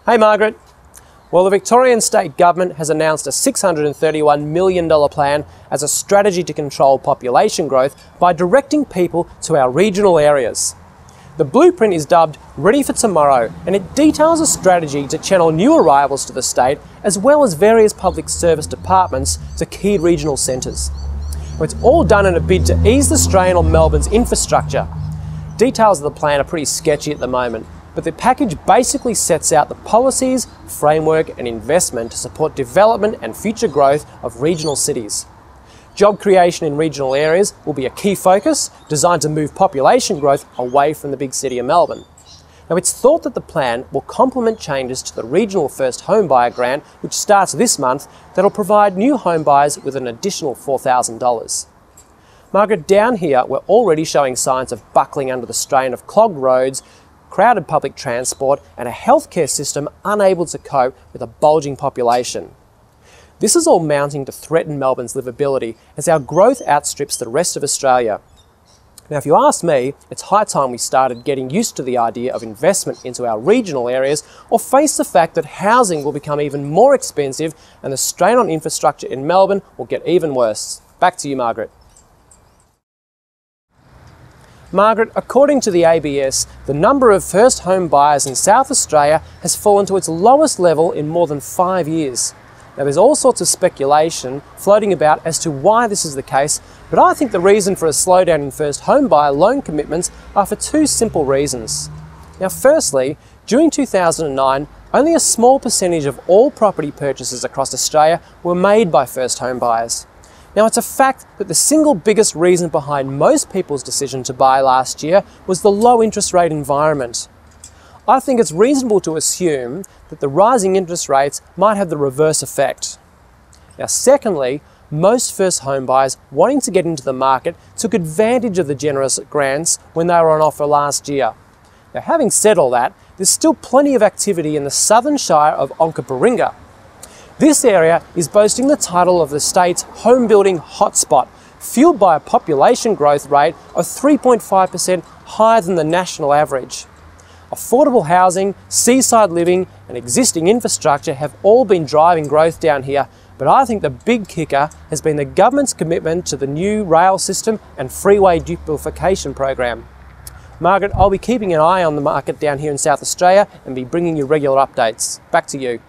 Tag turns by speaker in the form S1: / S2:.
S1: Hey Margaret. Well, the Victorian State Government has announced a $631 million plan as a strategy to control population growth by directing people to our regional areas. The blueprint is dubbed Ready for Tomorrow, and it details a strategy to channel new arrivals to the state as well as various public service departments to key regional centres. It's all done in a bid to ease the strain on Melbourne's infrastructure. Details of the plan are pretty sketchy at the moment, but the package basically sets out the policies, framework and investment to support development and future growth of regional cities. Job creation in regional areas will be a key focus, designed to move population growth away from the big city of Melbourne. Now, it's thought that the plan will complement changes to the Regional First Home Buyer Grant, which starts this month, that'll provide new home buyers with an additional $4,000. Margaret, down here we're already showing signs of buckling under the strain of clogged roads, crowded public transport and a healthcare system unable to cope with a bulging population. This is all mounting to threaten Melbourne's livability as our growth outstrips the rest of Australia. Now, if you ask me, it's high time we started getting used to the idea of investment into our regional areas or face the fact that housing will become even more expensive and the strain on infrastructure in Melbourne will get even worse. Back to you, Margaret. Margaret, according to the ABS, the number of first home buyers in South Australia has fallen to its lowest level in more than 5 years. Now, there's all sorts of speculation floating about as to why this is the case, but I think the reason for a slowdown in first home buyer loan commitments are for two simple reasons. Now, firstly, during 2009, only a small percentage of all property purchases across Australia were made by first home buyers. Now, it's a fact that the single biggest reason behind most people's decision to buy last year was the low interest rate environment. I think it's reasonable to assume that the rising interest rates might have the reverse effect. Now, secondly, most first home buyers wanting to get into the market took advantage of the generous grants when they were on offer last year. Now, having said all that, there's still plenty of activity in the southern shire of Onkaparinga. This area is boasting the title of the state's home building hotspot, fueled by a population growth rate of 3.5% higher than the national average. Affordable housing, seaside living and existing infrastructure have all been driving growth down here, but I think the big kicker has been the government's commitment to the new rail system and freeway duplication program. Margaret, I'll be keeping an eye on the market down here in South Australia and be bringing you regular updates. Back to you.